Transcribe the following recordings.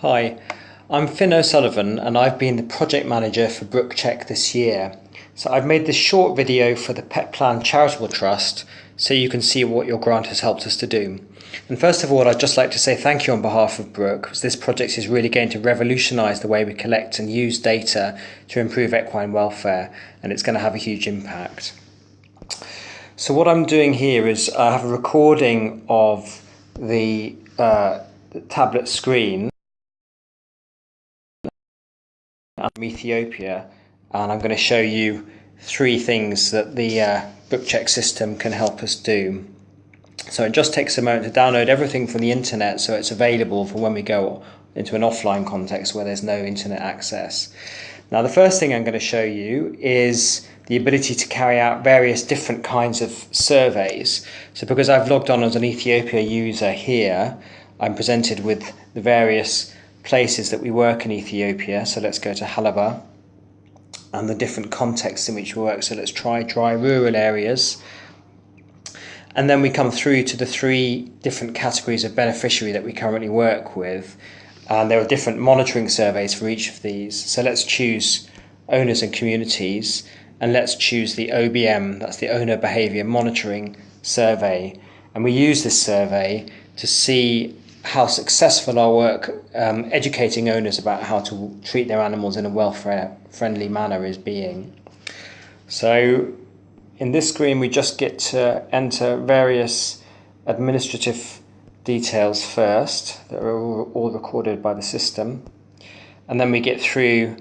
Hi, I'm Finn O'Sullivan and I've been the project manager for BrookCheck this year. So I've made this short video for the Pet Plan Charitable Trust so you can see what your grant has helped us to do. And first of all, I'd just like to say thank you on behalf of Brook, because this project is really going to revolutionise the way we collect and use data to improve equine welfare, and it's going to have a huge impact. So what I'm doing here is I have a recording of the tablet screen from Ethiopia, and I'm going to show you 3 things that the BrookCheck system can help us do. So it just takes a moment to download everything from the internet so it's available for when we go into an offline context where there's no internet access. Now the first thing I'm going to show you is the ability to carry out various different kinds of surveys. So because I've logged on as an Ethiopia user here, I'm presented with the various places that we work in Ethiopia. So let's go to Halaba and the different contexts in which we work. So let's try dry rural areas. And then we come through to the 3 different categories of beneficiary that we currently work with. And there are different monitoring surveys for each of these. So let's choose owners and communities, and let's choose the OBM, that's the owner behaviour monitoring survey. And we use this survey to see how successful our work educating owners about how to treat their animals in a welfare-friendly manner is being. So in this screen we just get to enter various administrative details first that are all recorded by the system, and then we get through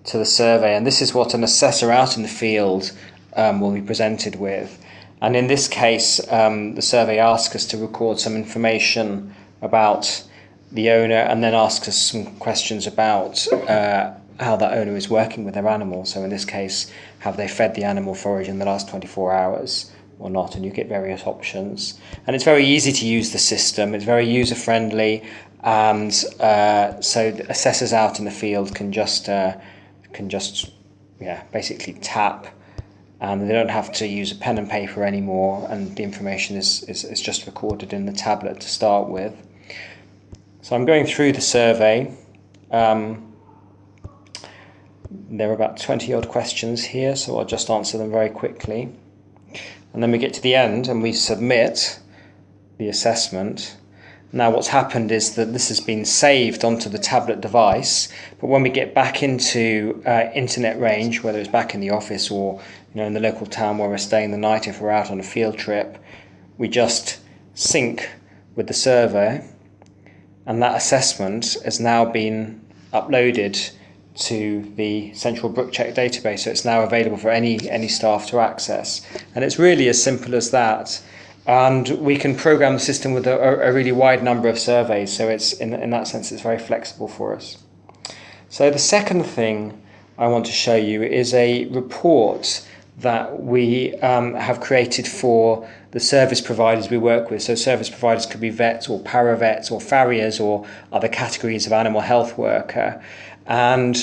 to the survey, and this is what an assessor out in the field will be presented with. And in this case the survey asks us to record some information about the owner and then asks us some questions about how that owner is working with their animal. So in this case, have they fed the animal forage in the last 24 hours or not? And you get various options. And it's very easy to use the system. It's very user friendly, and so the assessors out in the field can just basically tap, and they don't have to use a pen and paper anymore, and the information is just recorded in the tablet to start with. So I'm going through the survey. There are about 20 odd questions here, so I'll just answer them very quickly. And then we get to the end and we submit the assessment. Now what's happened is that this has been saved onto the tablet device, but when we get back into internet range, whether it's back in the office or in the local town where we're staying the night if we're out on a field trip, we just sync with the survey, and that assessment has now been uploaded to the central BrookCheck database, so it's now available for any staff to access. And it's really as simple as that. And we can program the system with a really wide number of surveys, so it's in that sense it's very flexible for us. So the second thing I want to show you is a report that we have created for the service providers we work with. So service providers could be vets or paravets or farriers or other categories of animal health worker. And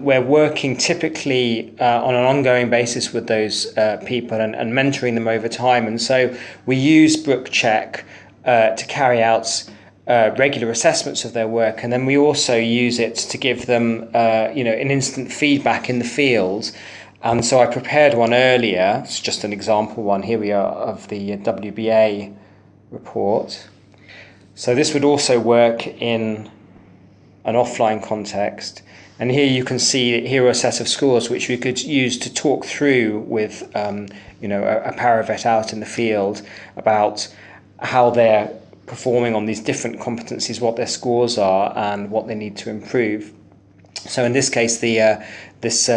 we're working typically on an ongoing basis with those people and mentoring them over time. And so we use BrookCheck to carry out regular assessments of their work, and then we also use it to give them an instant feedback in the field. And so I prepared one earlier. It's just an example one. Here we are of the WBA report. So this would also work in an offline context, and here you can see here are a set of scores which we could use to talk through with a paravet out in the field about how they're performing on these different competencies, what their scores are and what they need to improve. So in this case this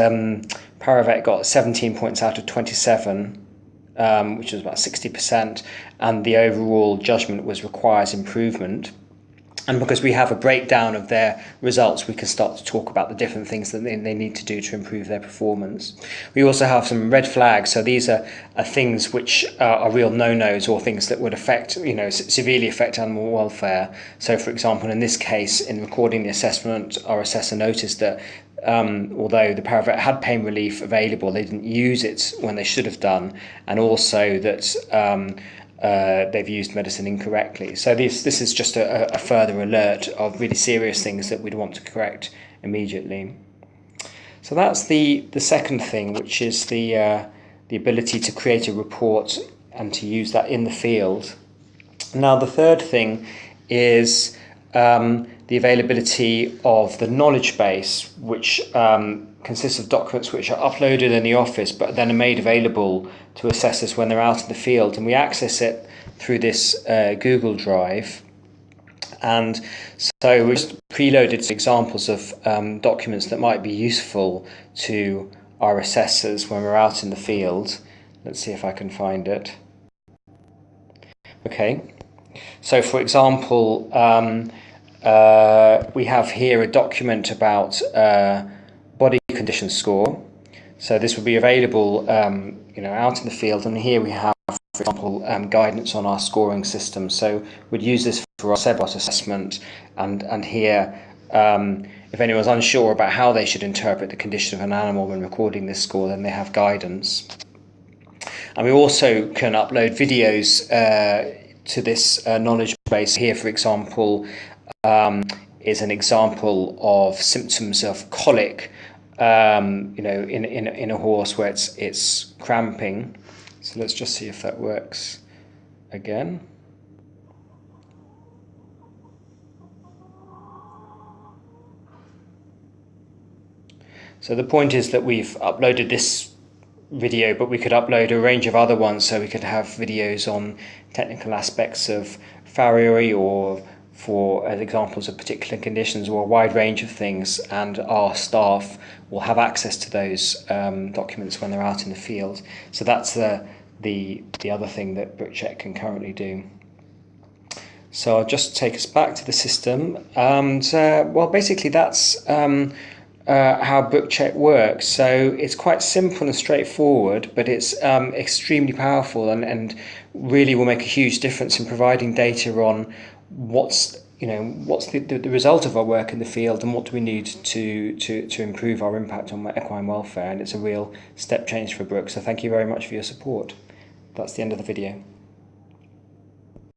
paravet got 17 points out of 27, which was about 60%, and the overall judgment was requires improvement. And because we have a breakdown of their results, we can start to talk about the different things that they need to do to improve their performance. We also have some red flags. So these are things which are real no-nos, or things that would affect, severely affect animal welfare. So for example, in this case, in recording the assessment, our assessor noticed that although the paravet had pain relief available, they didn't use it when they should have done, and also that they've used medicine incorrectly. So this is just a further alert of really serious things that we'd want to correct immediately. So that's the second thing, which is the ability to create a report and to use that in the field. Now the third thing is the availability of the knowledge base, which consists of documents which are uploaded in the office but then are made available to assessors when they're out in the field, and we access it through this Google Drive. And so we just preloaded some examples of documents that might be useful to our assessors when we're out in the field. Let's see if I can find it. Okay, so for example, we have here a document about body condition score. So this will be available out in the field, and here we have, for example, guidance on our scoring system. So we'd use this for our SEBOT assessment, and here, if anyone's unsure about how they should interpret the condition of an animal when recording this score, then they have guidance. And we also can upload videos to this knowledge base. Here, for example, is an example of symptoms of colic, in a horse where it's cramping. So let's just see if that works again. So the point is that we've uploaded this video, but we could upload a range of other ones. So we could have videos on technical aspects of farriery, or for examples of particular conditions, or a wide range of things, and our staff will have access to those documents when they're out in the field. So that's the other thing that BookCheck can currently do. So I'll just take us back to the system, and well, basically that's how BookCheck works. So it's quite simple and straightforward, but it's extremely powerful, and really will make a huge difference in providing data on what's the result of our work in the field, and what do we need to improve our impact on equine welfare. And it's a real step change for Brooke. So thank you very much for your support. That's the end of the video.